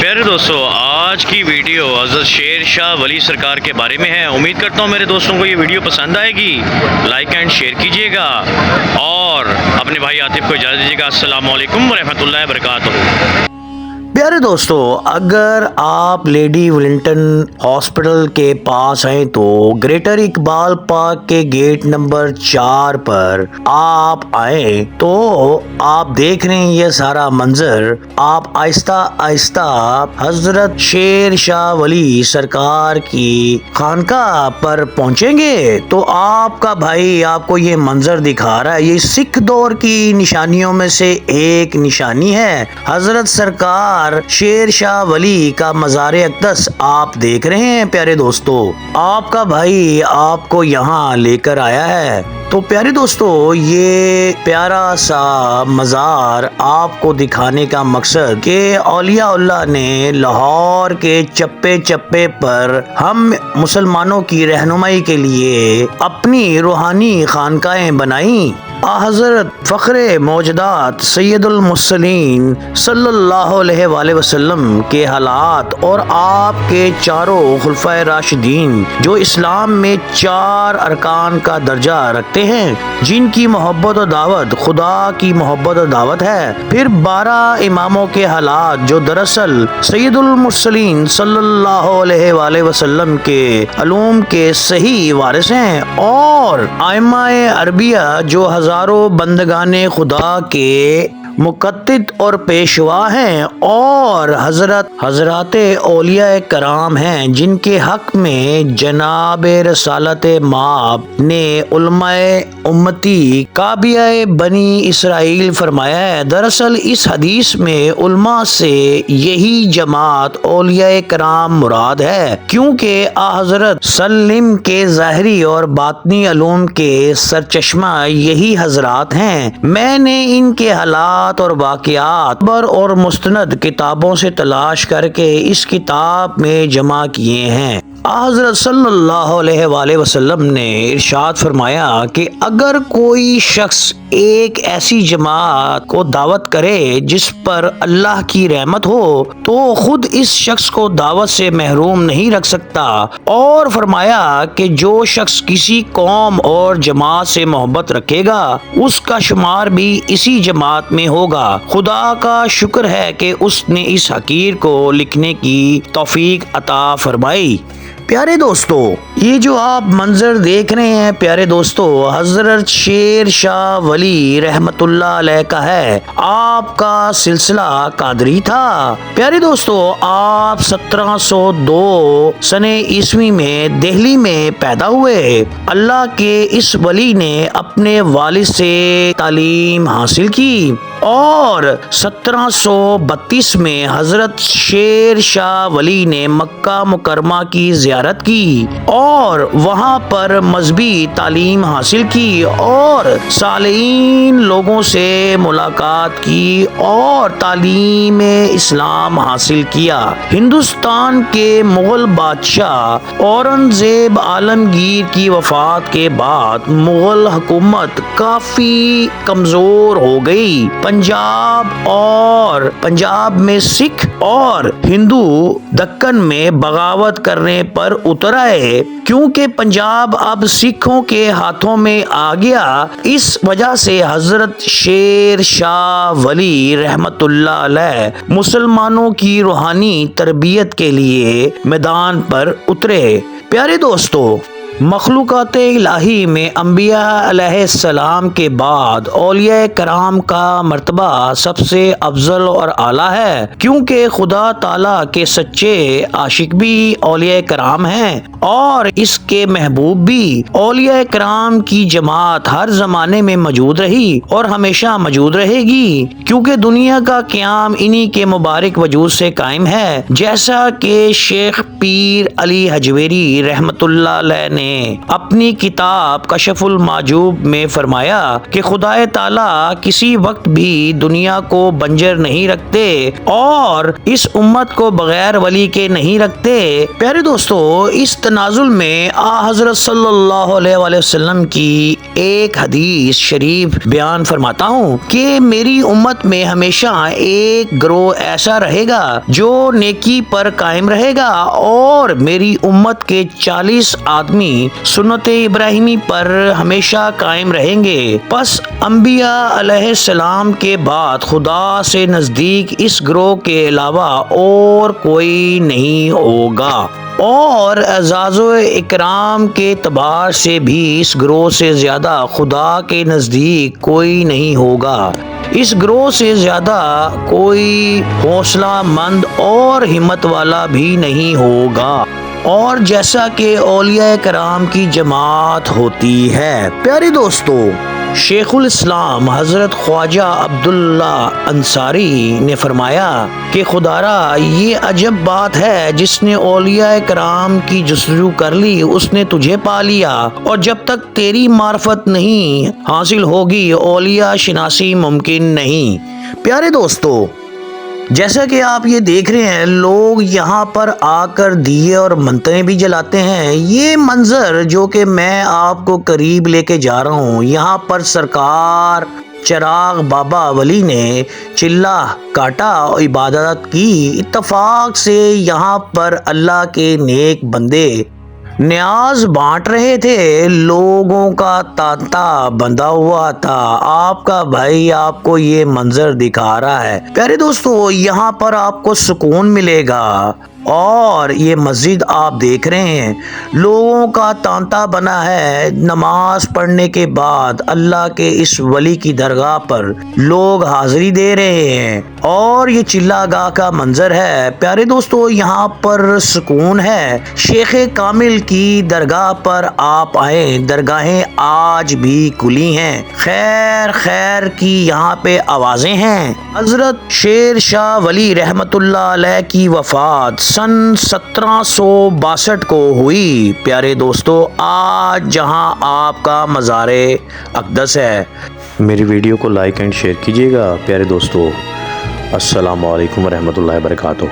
پیارے دوستو، آج کی ویڈیو حضرت شیر شاہ ولی سرکار کے بارے میں ہے۔ امید کرتا ہوں میرے دوستوں کو یہ ویڈیو پسند آئے گی۔ لائک اینڈ شیئر کیجئے گا اور اپنے بھائی عاطف کو اجازت دیجیے گا۔ السلام علیکم ورحمۃ اللہ وبرکاتہ۔ پیارے دوستو، اگر آپ لیڈی ولنگٹن ہاسپٹل کے پاس ہیں تو گریٹر اقبال پارک کے گیٹ نمبر 4 پر آپ آئیں تو آپ دیکھ رہے ہیں یہ سارا منظر۔ آپ آہستہ آہستہ حضرت شیر شاہ ولی سرکار کی خانقاہ پر پہنچیں گے تو آپ کا بھائی آپ کو یہ منظر دکھا رہا ہے۔ یہ سکھ دور کی نشانیوں میں سے ایک نشانی ہے۔ حضرت سرکار شیر شاہ ولی کا مزار اقدس آپ دیکھ رہے ہیں۔ پیارے دوستو، آپ کا بھائی آپ کو یہاں لے کر آیا ہے۔ تو پیارے دوستو، یہ پیارا سا مزار آپ کو دکھانے کا مقصد کہ اولیاء اللہ نے لاہور کے چپے چپے پر ہم مسلمانوں کی رہنمائی کے لیے اپنی روحانی خانقاہیں بنائیں۔ حضرت فخر موجودات سید المرسلین صلی اللہ علیہ وآلہ وسلم کے حالات اور آپ کے چاروں خلفائے راشدین جو اسلام میں 4 ارکان کا درجہ رکھتے ہیں، جن کی محبت و دعوت خدا کی محبت و دعوت ہے، پھر 12 اماموں کے حالات جو دراصل سید المرسلین صلی اللہ علیہ وآلہ وسلم کے علوم کے صحیح وارث ہیں، اور ائمہ عربیہ جو ہزاروں بندگان خدا کے مقتد اور پیشوا ہیں، اور حضرات اولیاء کرام ہیں جن کے حق میں جناب رسالت مآب نے علماء امتی کعبیہ بنی اسرائیل فرمایا ہے۔ دراصل اس حدیث میں علماء سے یہی جماعت اولیاء کرام مراد ہے، کیونکہ حضرت سلم کے ظاہری اور باطنی علوم کے سرچشمہ یہی حضرات ہیں۔ میں نے ان کے حالات اور واقعات اور مستند کتابوں سے تلاش کر کے اس کتاب میں جمع کیے ہیں۔ حضرت صلی اللہ علیہ وآلہ وسلم نے ارشاد فرمایا کہ اگر کوئی شخص ایک ایسی جماعت کو دعوت کرے جس پر اللہ کی رحمت ہو تو خود اس شخص کو دعوت سے محروم نہیں رکھ سکتا، اور فرمایا کہ جو شخص کسی قوم اور جماعت سے محبت رکھے گا اس کا شمار بھی اسی جماعت میں ہوگا۔ خدا کا شکر ہے کہ اس نے اس حقیر کو لکھنے کی توفیق عطا فرمائی۔ پیارے دوستو، یہ جو آپ منظر دیکھ رہے ہیں پیارے دوستو، حضرت شیر شاہ ولی رحمت اللہ علیہ کا ہے۔ آپ کا سلسلہ قادری تھا۔ پیارے دوستو، آپ 1702 سن عیسوی میں دہلی میں پیدا ہوئے۔ اللہ کے اس ولی نے اپنے والد سے تعلیم حاصل کی اور 1732 میں حضرت شیر شاہ ولی نے مکہ مکرمہ کی زیارت کی اور وہاں پر مذہبی تعلیم حاصل کی اور صالحین لوگوں سے ملاقات کی اور تعلیم اسلام حاصل کیا۔ ہندوستان کے مغل بادشاہ اورنگزیب عالمگیر کی وفات کے بعد مغل حکومت کافی کمزور ہو گئی۔ پنجاب میں سکھ اور ہندو دکن میں بغاوت کرنے پر اتر آئے۔ کیونکہ پنجاب اب سکھوں کے ہاتھوں میں آ گیا، اس وجہ سے حضرت شیر شاہ ولی رحمت اللہ علیہ مسلمانوں کی روحانی تربیت کے لیے میدان پر اترے۔ پیارے دوستو، مخلوقات الہی میں انبیاء علیہ السلام کے بعد اولیاء کرام کا مرتبہ سب سے افضل اور اعلیٰ ہے، کیونکہ خدا تعالیٰ کے سچے عاشق بھی اولیاء کرام ہیں اور اس کے محبوب بھی۔ اولیاء کرام کی جماعت ہر زمانے میں موجود رہی اور ہمیشہ موجود رہے گی، کیونکہ دنیا کا قیام انہی کے مبارک وجود سے قائم ہے، جیسا کہ شیخ پیر علی حجویری رحمت اللہ علیہ نے نے اپنی کتاب کشف المحجوب میں فرمایا کہ خدا تعالیٰ کسی وقت بھی دنیا کو بنجر نہیں رکھتے اور اس امت کو بغیر ولی کے نہیں رکھتے۔ پیارے دوستو، اس تنازل میں حضرت صلی اللہ علیہ وآلہ وسلم کی ایک حدیث شریف بیان فرماتا ہوں کہ میری امت میں ہمیشہ ایک گروہ ایسا رہے گا جو نیکی پر قائم رہے گا اور میری امت کے 40 آدمی سنت ابراہیمی پر ہمیشہ قائم رہیں گے۔ پس انبیاء علیہ السلام کے بعد خدا سے نزدیک اس گروہ کے علاوہ اور کوئی نہیں ہوگا، اور اعزاز و اکرام کے اعتبار سے بھی اس گروہ سے زیادہ خدا کے نزدیک کوئی نہیں ہوگا۔ اس گروہ سے زیادہ کوئی حوصلہ مند اور ہمت والا بھی نہیں ہوگا، اور جیسا کہ اولیاء کرام کی جماعت ہوتی ہے۔ پیارے دوستو، شیخ الاسلام حضرت خواجہ عبداللہ انصاری نے فرمایا کہ خدارا یہ عجب بات ہے، جس نے اولیاء کرام کی جستجو کر لی اس نے تجھے پا لیا، اور جب تک تیری معرفت نہیں حاصل ہوگی اولیاء شناسی ممکن نہیں۔ پیارے دوستو، جیسا کہ آپ یہ دیکھ رہے ہیں، لوگ یہاں پر آ کر دیے اور منتریں بھی جلاتے ہیں۔ یہ منظر جو کہ میں آپ کو قریب لے کے جا رہا ہوں، یہاں پر سرکار چراغ بابا ولی نے چلہ کاٹا، عبادت کی۔ اتفاق سے یہاں پر اللہ کے نیک بندے نیاز بانٹ رہے تھے، لوگوں کا تانتا بندھا ہوا تھا۔ آپ کا بھائی آپ کو یہ منظر دکھا رہا ہے۔ پیارے دوستو، یہاں پر آپ کو سکون ملے گا، اور یہ مسجد آپ دیکھ رہے ہیں، لوگوں کا تانتا بنا ہے۔ نماز پڑھنے کے بعد اللہ کے اس ولی کی درگاہ پر لوگ حاضری دے رہے ہیں، اور یہ چلہ گاہ کا منظر ہے۔ پیارے دوستو، یہاں پر سکون ہے۔ شیخ کامل کی درگاہ پر آپ آئیں، درگاہیں آج بھی کھلی ہیں، خیر خیر کی یہاں پہ آوازیں ہیں۔ حضرت شیر شاہ ولی رحمت اللہ علیہ کی وفات سن 1762 کو ہوئی۔ پیارے دوستو، آج جہاں آپ کا مزار اقدس ہے۔ میری ویڈیو کو لائک اینڈ شیئر کیجیے گا۔ پیارے دوستو، السلام علیکم ورحمۃ اللہ وبرکاتہ۔